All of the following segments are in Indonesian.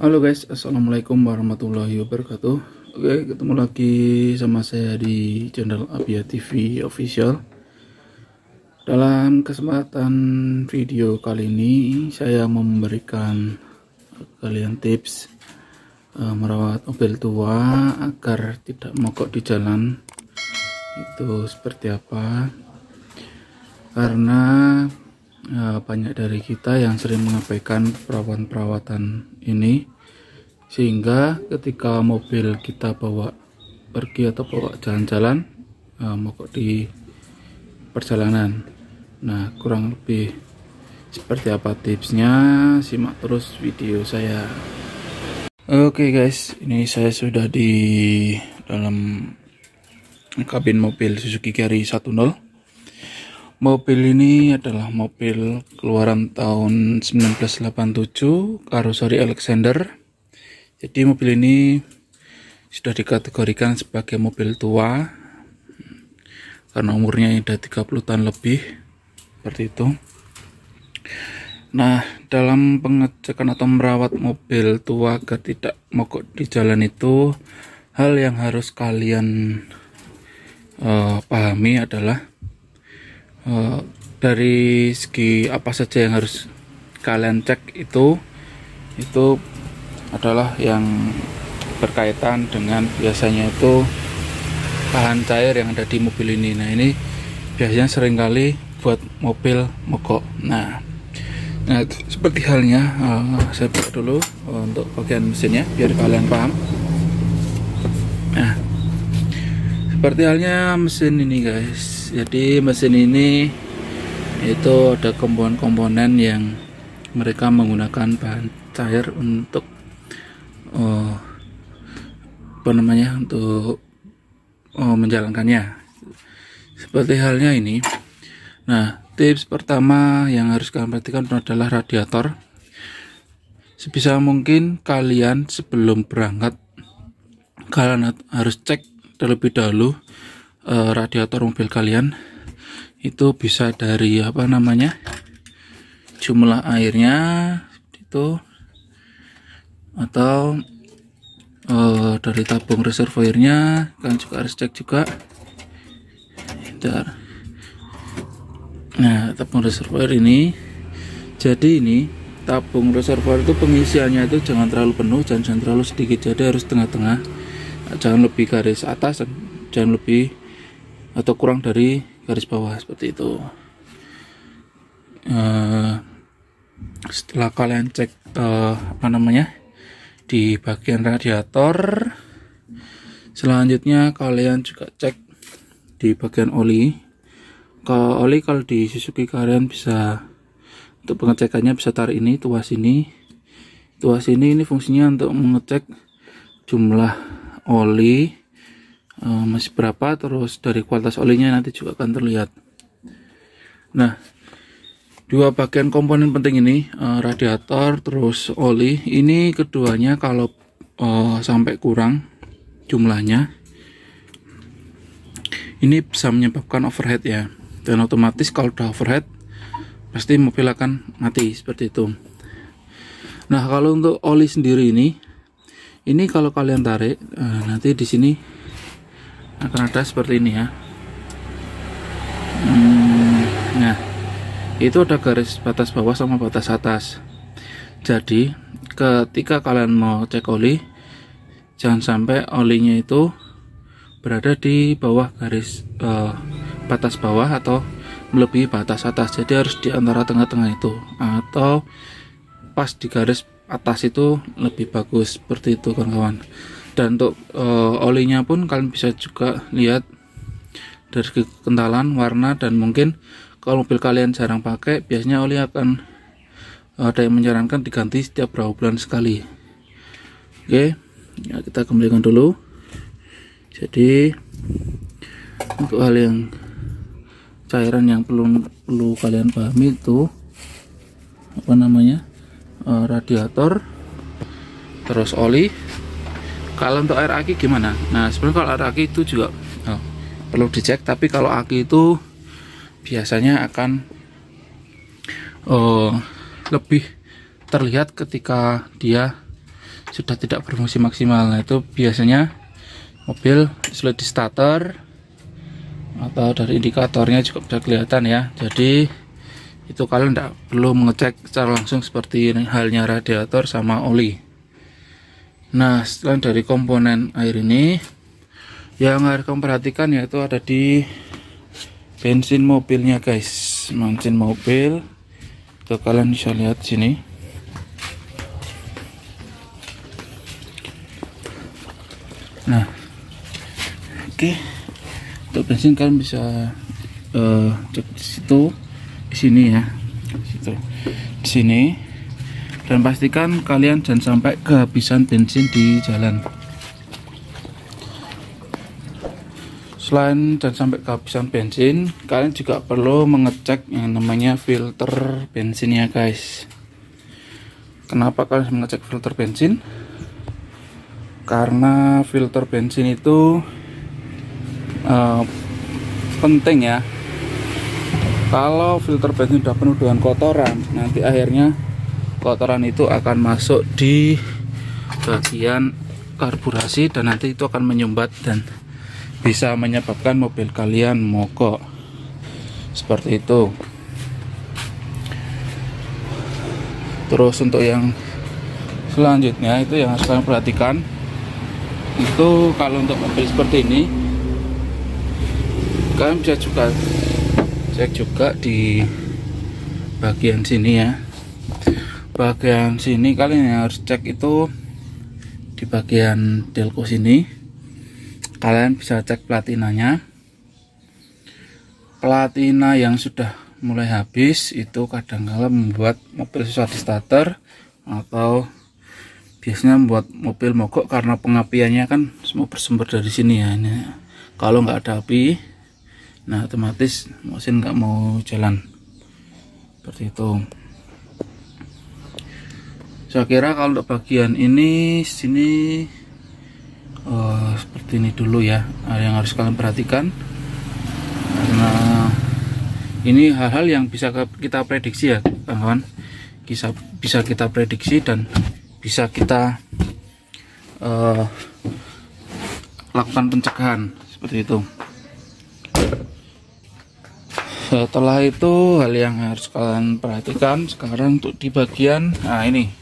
Halo guys, assalamualaikum warahmatullahi wabarakatuh. Oke, ketemu lagi sama saya di channel Abia TV Official. Dalam kesempatan video kali ini, saya memberikan kalian tips merawat mobil tua agar tidak mogok di jalan. Itu seperti apa? Karena banyak dari kita yang sering mengabaikan perawatan ini, sehingga ketika mobil kita bawa pergi atau bawa jalan-jalan mogok di perjalanan. Nah, kurang lebih seperti apa tipsnya, simak terus video saya. Oke guys, ini saya sudah di dalam kabin mobil Suzuki Carry 10. Mobil ini adalah mobil keluaran tahun 1987, karoseri Alexander. Jadi mobil ini sudah dikategorikan sebagai mobil tua karena umurnya sudah 30 tahun lebih, seperti itu. Nah, dalam pengecekan atau merawat mobil tua agar tidak mogok di jalan itu, hal yang harus kalian pahami adalah dari segi apa saja yang harus kalian cek itu adalah yang berkaitan dengan biasanya itu bahan cair yang ada di mobil ini. Nah, ini biasanya seringkali buat mobil mogok. Nah seperti halnya saya buka dulu untuk bagian mesinnya biar kalian paham. Nah, seperti halnya mesin ini guys. Jadi mesin ini itu ada komponen-komponen yang mereka menggunakan bahan cair untuk untuk menjalankannya. Seperti halnya ini. Nah, tips pertama yang harus kalian perhatikan adalah radiator. Sebisa mungkin kalian sebelum berangkat kalian harus cek terlebih dahulu radiator mobil kalian itu bisa dari jumlah airnya itu, atau dari tabung reservoirnya kan juga harus cek juga. Bentar. Nah, tabung reservoir ini, jadi ini tabung reservoir itu pengisiannya itu jangan terlalu penuh, jangan terlalu sedikit, jadi harus tengah-tengah, jangan lebih garis atas dan jangan lebih atau kurang dari garis bawah, seperti itu. Setelah kalian cek di bagian radiator, selanjutnya kalian juga cek di bagian oli. Kalau di Suzuki kalian bisa untuk pengecekannya bisa tarik ini, tuas ini ini fungsinya untuk mengecek jumlah oli masih berapa, terus dari kualitas olinya nanti juga akan terlihat. Nah, dua bagian komponen penting ini, radiator terus oli, ini keduanya kalau sampai kurang jumlahnya, ini bisa menyebabkan overheat ya, dan otomatis kalau udah overheat pasti mobil akan mati, seperti itu. Nah, kalau untuk oli sendiri ini kalau kalian tarik nanti di sini akan ada seperti ini ya. Nah, itu ada garis batas bawah sama batas atas. Jadi ketika kalian mau cek oli, jangan sampai olinya itu berada di bawah garis batas bawah atau melebihi batas atas. Jadi harus di antara tengah-tengah itu, atau pas di garis atas itu lebih bagus, seperti itu kawan-kawan. Dan untuk olinya pun kalian bisa juga lihat dari kekentalan, warna, dan mungkin kalau mobil kalian jarang pakai, biasanya oli akan ada yang menyarankan diganti setiap berapa bulan sekali. Oke, ya, kita kembalikan dulu. Jadi untuk hal yang cairan yang perlu kalian pahami itu radiator, terus oli. Kalau untuk air aki gimana? Nah, sebenarnya kalau air aki itu juga perlu dicek, tapi kalau aki itu biasanya akan lebih terlihat ketika dia sudah tidak berfungsi maksimal. Nah, itu biasanya mobil sulit di starter atau dari indikatornya juga bisa kelihatan ya. Jadi itu kalian tidak perlu mengecek secara langsung seperti halnya radiator sama oli. Nah, selain dari komponen air ini, yang harus kamu perhatikan yaitu ada di bensin mobilnya guys. Bensin mobil itu kalian bisa lihat sini. Nah, oke, untuk bensin kalian bisa cek di situ, di sini ya, di situ, di sini, dan pastikan kalian jangan sampai kehabisan bensin di jalan. Selain jangan sampai kehabisan bensin, kalian juga perlu mengecek yang namanya filter bensinnya guys. Kenapa kalian harus mengecek filter bensin? Karena filter bensin itu penting ya. Kalau filter bensin sudah penuh dengan kotoran, nanti akhirnya kotoran itu akan masuk di bagian karburasi dan nanti itu akan menyumbat dan bisa menyebabkan mobil kalian mogok seperti itu. Terus untuk yang selanjutnya itu yang harus kalian perhatikan, itu kalau untuk mobil seperti ini kalian bisa juga cek juga di bagian sini ya. Bagian sini kalian yang harus cek itu di bagian delco sini. Kalian bisa cek platinanya. Platina yang sudah mulai habis itu kadang-kala membuat mobil susah di starter, atau biasanya membuat mobil mogok karena pengapiannya kan semua bersumber dari sini ya. Ini, kalau nggak ada api, nah otomatis mesin nggak mau jalan seperti itu. Saya kira kalau untuk bagian ini sini seperti ini dulu ya, yang harus kalian perhatikan, karena ini hal-hal yang bisa kita prediksi ya kawan-kawan, bisa kita prediksi dan bisa kita lakukan pencegahan seperti itu. Setelah itu hal yang harus kalian perhatikan sekarang untuk di bagian ini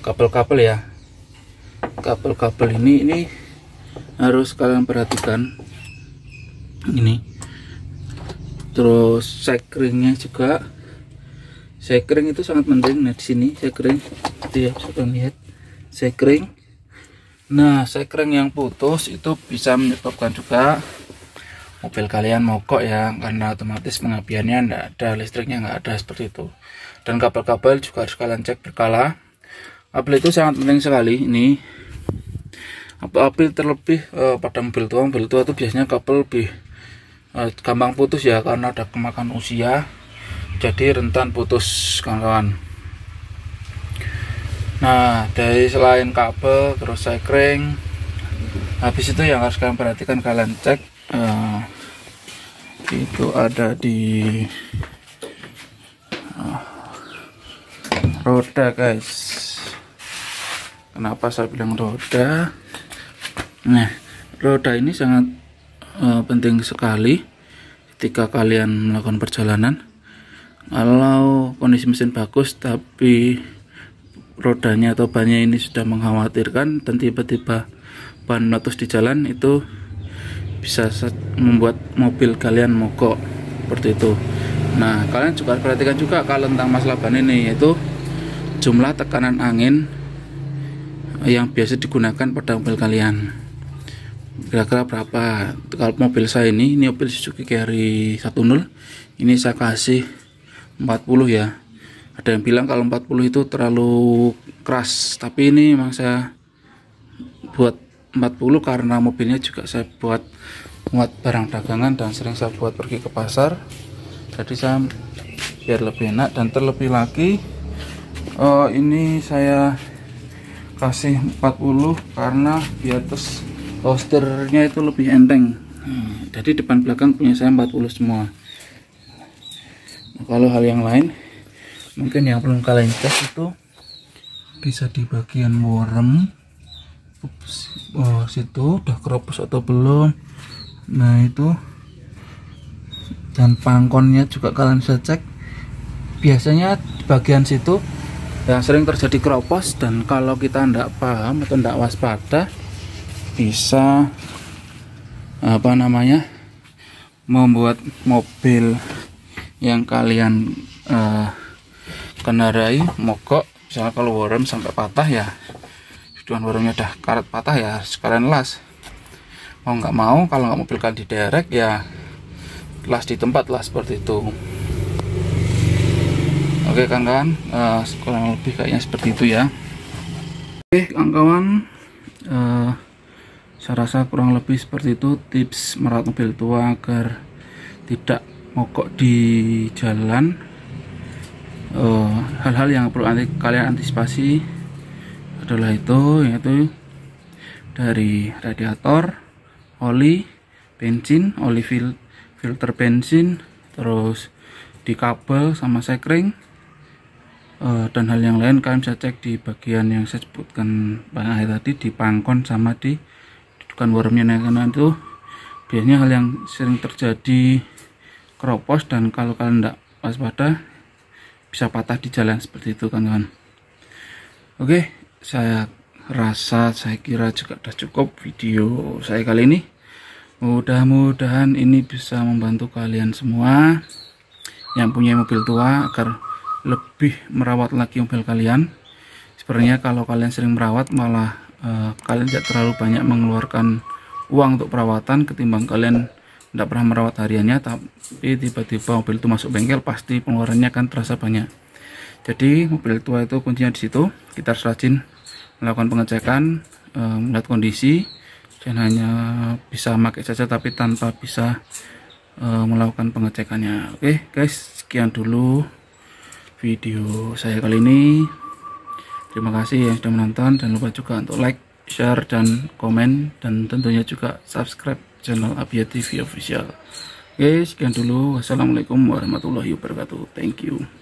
kabel-kabel ya. Kabel-kabel ini harus kalian perhatikan ini. Terus sekringnya juga, sekring itu sangat penting. Nah di sini sekring itu ya, bisa kalian lihat sekring. Nah sekring yang putus itu bisa menyebabkan juga mobil kalian mogok ya, karena otomatis pengapiannya enggak ada, listriknya nggak ada seperti itu. Dan kabel-kabel juga harus kalian cek berkala. Kabel itu sangat penting sekali ini. Kabel terlebih pada mobil tua itu biasanya kabel lebih gampang putus ya, karena ada kemakan usia, jadi rentan putus kawan-kawan. Nah dari selain kabel terus sekring, habis itu yang harus kalian perhatikan, kalian cek itu ada di roda guys. Kenapa saya bilang roda? Nah roda ini sangat penting sekali ketika kalian melakukan perjalanan. Kalau kondisi mesin bagus tapi rodanya atau bannya ini sudah mengkhawatirkan dan tiba-tiba ban meletus di jalan, itu bisa membuat mobil kalian mogok seperti itu. Nah kalian juga perhatikan juga kalau tentang masalah ban ini, yaitu jumlah tekanan angin yang biasa digunakan pada mobil kalian kira-kira berapa. Kalau mobil saya ini mobil Suzuki Carry 10, ini saya kasih 40 ya. Ada yang bilang kalau 40 itu terlalu keras, tapi ini memang saya buat 40 karena mobilnya juga saya buat muat barang dagangan dan sering saya buat pergi ke pasar, jadi saya biar lebih enak. Dan terlebih lagi ini saya kasih 40 karena biar terus posternya itu lebih enteng. Jadi depan belakang punya saya 40 semua. Nah, kalau hal yang lain mungkin yang perlu kalian cek itu bisa di bagian worm. Oh, situ udah keropos atau belum. Nah itu, dan pangkonnya juga kalian bisa cek. Biasanya di bagian situ yang sering terjadi keropos, dan kalau kita tidak paham atau tidak waspada bisa membuat mobil yang kalian kendarai mogok. Misalnya kalau worm sampai patah ya, tujuan wormnya udah karet patah ya sekalian las. Mau nggak mau, kalau nggak mobil kalian diderek ya las di tempat lah, seperti itu. Oke kawan-kawan, kurang lebih kayaknya seperti itu ya. Oke kawan-kawan, saya rasa kurang lebih seperti itu tips merawat mobil tua agar tidak mogok di jalan. Hal-hal yang perlu kalian antisipasi adalah yaitu dari radiator, oli, bensin, oli filter bensin, terus di kabel sama sekring, dan hal yang lain kalian bisa cek di bagian yang saya sebutkan tadi, di pangkon sama di dudukan wormnya. Nah, karena itu biasanya hal yang sering terjadi keropos, dan kalau kalian tidak waspada bisa patah di jalan seperti itu kan. Oke, saya kira juga sudah cukup video saya kali ini. Mudah-mudahan ini bisa membantu kalian semua yang punya mobil tua agar lebih merawat lagi mobil kalian. Sebenarnya kalau kalian sering merawat, malah kalian tidak terlalu banyak mengeluarkan uang untuk perawatan ketimbang kalian tidak pernah merawat hariannya, tapi tiba-tiba mobil itu masuk bengkel, pasti pengeluarannya akan terasa banyak. Jadi mobil tua itu kuncinya di situ. Kita harus rajin melakukan pengecekan, melihat kondisi, dan hanya bisa pakai saja tapi tanpa bisa melakukan pengecekannya. Oke guys, sekian dulu video saya kali ini. Terima kasih yang sudah menonton. Jangan lupa juga untuk like, share, dan komen, dan tentunya juga subscribe channel Abia TV Official. Oke, sekian dulu. Wassalamualaikum warahmatullahi wabarakatuh. Thank you.